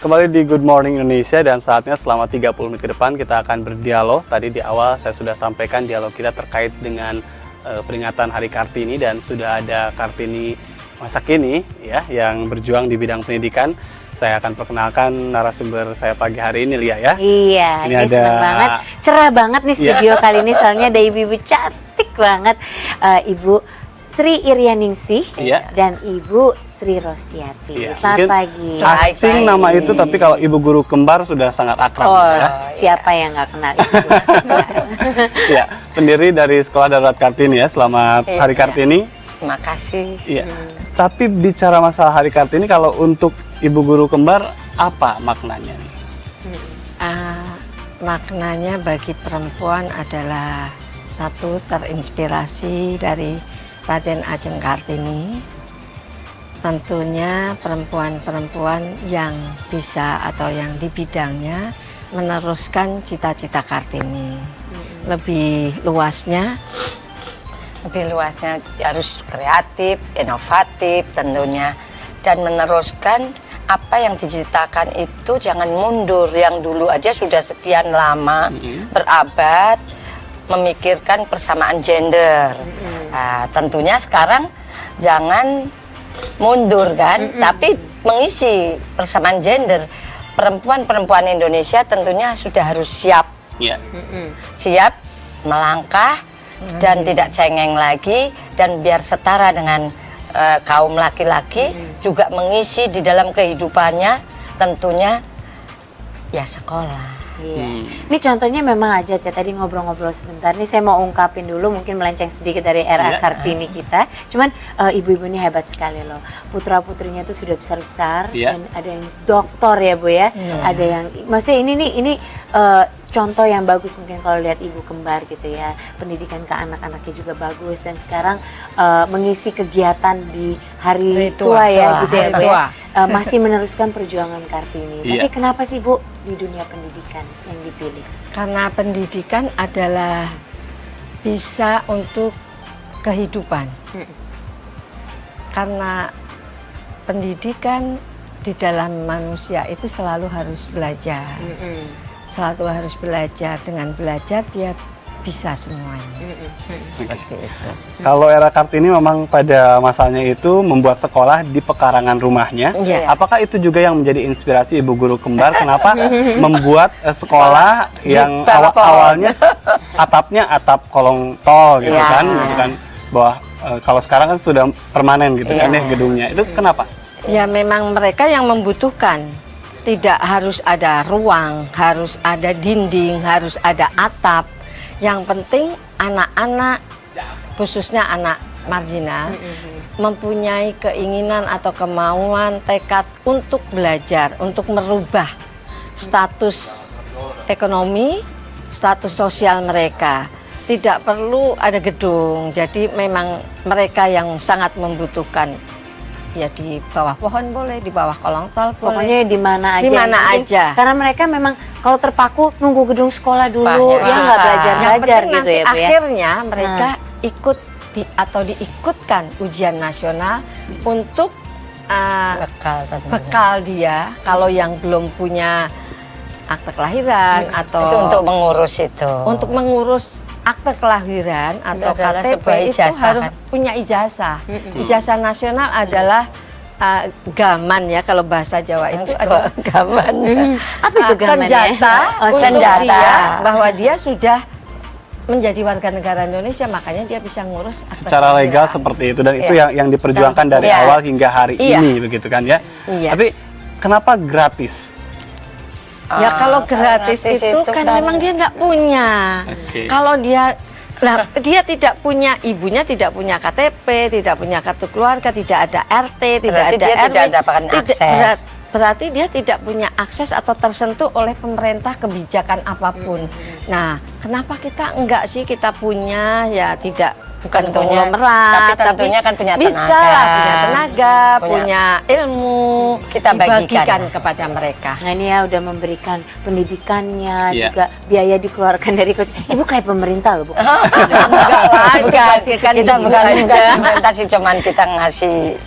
Kembali di Good Morning Indonesia dan saatnya selama 30 menit ke depan kita akan berdialog. Tadi di awal saya sudah sampaikan dialog kita terkait dengan peringatan Hari Kartini dan sudah ada Kartini masa kini ya yang berjuang di bidang pendidikan. Saya akan perkenalkan narasumber saya pagi hari ini, Lia ya. Iya, ini senang banget, cerah banget nih studio kali ini soalnya ada ibu-ibu cantik banget, Ibu Sri Irianingsih dan Ibu Sri Rosyati. Selamat pagi. Asing nama itu, tapi kalau ibu guru kembar sudah sangat akrab. Siapa yang nggak kenal itu? Ya, pendiri dari Sekolah Darurat Kartini ya. Selamat Hari Kartini. Terima kasih. Iya. Tapi bicara masalah Hari Kartini, kalau untuk ibu guru kembar apa maknanya? Maknanya bagi perempuan adalah satu, terinspirasi dari Raden Ajeng Kartini. Tentunya perempuan-perempuan yang bisa atau yang di bidangnya meneruskan cita-cita Kartini. Lebih luasnya harus kreatif, inovatif tentunya, dan meneruskan apa yang diciptakan itu jangan mundur. Yang dulu aja sudah sekian lama berabad memikirkan persamaan gender. Nah, tentunya sekarang jangan mundur kan, tapi mengisi persamaan gender. Perempuan-perempuan Indonesia tentunya sudah harus siap, siap melangkah dan tidak cengeng lagi, dan biar setara dengan kaum laki-laki juga mengisi di dalam kehidupannya tentunya ya sekolah. Ini contohnya memang aja ya, tadi ngobrol-ngobrol sebentar nih saya mau ungkapin dulu, mungkin melenceng sedikit dari era Kartini kita. Cuman ibu-ibu ini hebat sekali loh. Putra-putrinya tuh sudah besar-besar dan ada yang doktor ya Bu ya. Ada yang maksudnya ini contoh yang bagus mungkin kalau lihat ibu kembar gitu ya. Pendidikan ke anak-anaknya juga bagus, dan sekarang mengisi kegiatan di hari tua ya gitu ya Bu ya. Masih meneruskan perjuangan Kartini. Tapi kenapa sih Bu di dunia pendidikan yang dipilih? Karena pendidikan adalah bisa untuk kehidupan. Karena pendidikan di dalam manusia itu selalu harus belajar. Selalu harus belajar. Dengan belajar dia bisa semuanya. Seperti itu. Kalau era Kartini memang pada masanya itu membuat sekolah di pekarangan rumahnya. Apakah itu juga yang menjadi inspirasi ibu guru kembar kenapa membuat sekolah yang awalnya atapnya atap kolong tol gitu kan, bahwa kalau sekarang kan sudah permanen gitu kan ya gedungnya. Itu kenapa? Ya memang mereka yang membutuhkan. Tidak harus ada ruang, harus ada dinding, harus ada atap. Yang penting anak-anak, khususnya anak marginal, mempunyai keinginan atau kemauan, tekad untuk belajar, untuk merubah status ekonomi, status sosial mereka. Tidak perlu ada gedung, jadi memang mereka yang sangat membutuhkan. Ya di bawah pohon boleh, di bawah kolong tol boleh. Pokoknya di mana aja. Di mana aja. Karena mereka memang kalau terpaku nunggu gedung sekolah dulu, ya nggak belajar gitu nanti ya Bu ya. Akhirnya mereka ikut atau diikutkan ujian nasional untuk bekal dia. Kalau yang belum punya akte kelahiran atau itu untuk mengurus itu. Untuk mengurus akte kelahiran atau KTP itu harus punya ijazah. Ijazah nasional adalah gaman ya, kalau bahasa Jawa itu adalah gaman. Apa itu gaman? Senjata untuk senjata. dia bahwa dia sudah menjadi warga negara Indonesia, makanya dia bisa ngurus akte secara kelahiran. legal seperti itu, dan itu yang diperjuangkan dari awal hingga hari ini begitu kan ya. Tapi kenapa gratis? Ya kalau gratis itu kan memang dia nggak punya. Kalau dia tidak punya, ibunya tidak punya KTP, tidak punya kartu keluarga, tidak ada RT, tidak ada dia RW, tidak mendapatkan akses. Berarti dia tidak punya akses atau tersentuh oleh pemerintah kebijakan apapun. Nah, kenapa kita enggak sih, kita punya ya tidak, bukan konglomerat, tapi tentunya kan punya bisa tenaga, lah, punya tenaga, punya ilmu, kita bagikan kepada mereka. Nah ini ya udah memberikan pendidikannya, juga biaya dikeluarkan dari Ibu kayak pemerintah loh Bu. Enggak lah, kita bukan pemerintah sih, cuman kita ngasih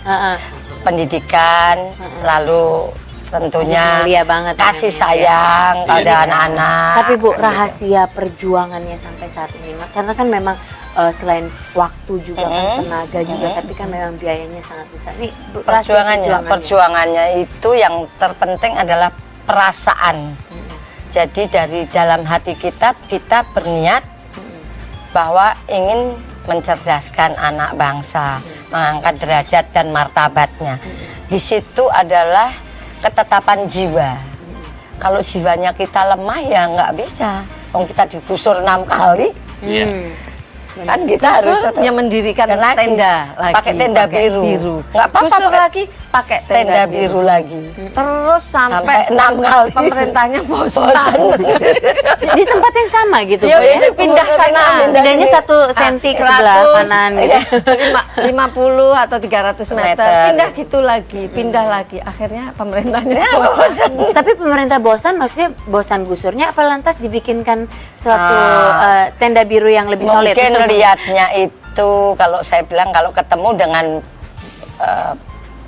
pendidikan, lalu tentunya Mulia banget kasih ini, sayang pada Iya. anak-anak. Tapi Bu, rahasia perjuangannya sampai saat ini, karena kan memang selain waktu juga kan tenaga juga, tapi kan memang biayanya sangat besar. Nih rahasia Perjuangannya itu yang terpenting adalah perasaan. Jadi dari dalam hati kita berniat bahwa ingin mencerdaskan anak bangsa, mengangkat derajat dan martabatnya. Di situ adalah ketetapan jiwa. Kalau jiwanya kita lemah ya nggak bisa. Wong kita digusur 6 kali, kan kita harus yang mendirikan tenda lagi, pakai tenda biru. Nggak apa-apa, Gusur pakai lagi pakai tenda biru lagi. Terus sampai 6 kali. pemerintahnya bosan. di tempat yang sama gitu Ya, Bu ya. ini pindah sana, Pindahnya 1 senti ke sebelah 100, kanan gitu. 50 atau 300 meter, Meter. pindah gitu lagi, pindah lagi. Akhirnya pemerintahnya bosan. Tapi pemerintah bosan, maksudnya bosan gusurnya apa lantas dibikinkan suatu tenda biru yang lebih solid? Mungkin lihatnya itu, kalau saya bilang kalau ketemu dengan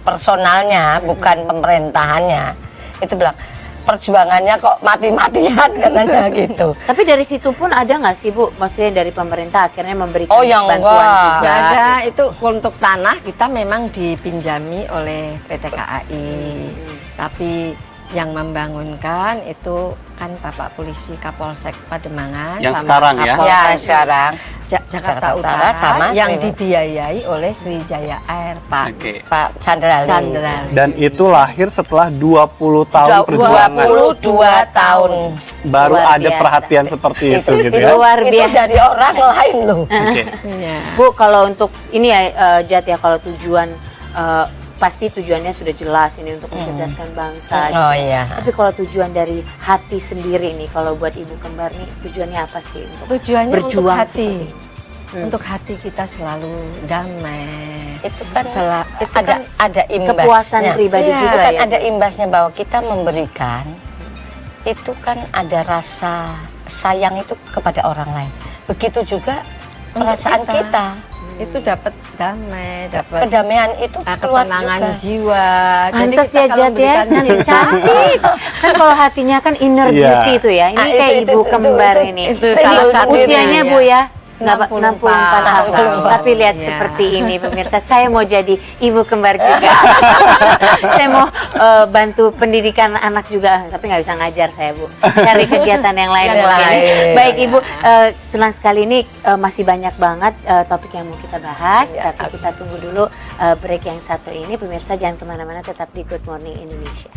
personalnya, bukan pemerintahannya, itu bilang perjuangannya kok mati-matian katanya gitu. Tapi dari situ pun ada nggak sih Bu, maksudnya dari pemerintah akhirnya memberikan Oh, yang bantuan enggak. juga? Nggak ada, itu untuk tanah kita memang dipinjami oleh PT KAI. Tapi yang membangunkan itu kan Bapak Polisi Kapolsek Pademangan Yang sama sekarang ya? Kapolres Ya, sekarang. Jakarta Jakarta Utara Utara sama yang Sri- dibiayai oleh Sriwijaya Air Pak Oke. Pak Chandrali. Chandrali. Dan itu lahir setelah 20 tahun perjuangan. 22 tahun. Baru Luar ada biasa. perhatian seperti itu gitu ya. Luar Itu biasa. dari orang lain loh. Oke. Iya. Bu, kalau untuk ini ya Jat ya, kalau tujuan pasti tujuannya sudah jelas ini untuk mencerdaskan bangsa. Oh gitu. iya. Tapi kalau tujuan dari hati sendiri nih, kalau buat ibu kembar nih, tujuannya apa sih untuk Tujuannya untuk berjuang hati. seperti ini? Untuk hati kita selalu damai. Itu kan itu ada imbasnya. Kepuasan pribadi Iya. juga Itu kan ya. ada imbasnya bahwa kita memberikan, itu kan ada rasa sayang itu kepada orang lain. Begitu juga perasaan kita. Itu dapat damai, dapat Kedamaian itu keluar ketenangan juga. jiwa. Pantes kita ya kalau Jat ya, memberikan cinta, cantik-cantik. Kan kalau hatinya kan inner Iya. beauty itu ya. Ini Ah, kayak itu- ibu itu- kembar itu- ini. itu Ini salah satunya, usianya ya. Bu ya. 64 64 tahun. tahun. Tapi lihat Iya. seperti ini pemirsa, saya mau jadi ibu kembar juga. Saya mau bantu pendidikan anak juga, tapi nggak bisa ngajar saya Bu. Cari kegiatan yang lain Yang mungkin. lain. Baik Ibu, senang sekali ini masih banyak banget topik yang mau kita bahas, Ya, tapi kita tunggu dulu break yang satu ini. Pemirsa jangan kemana-mana, tetap di Good Morning Indonesia.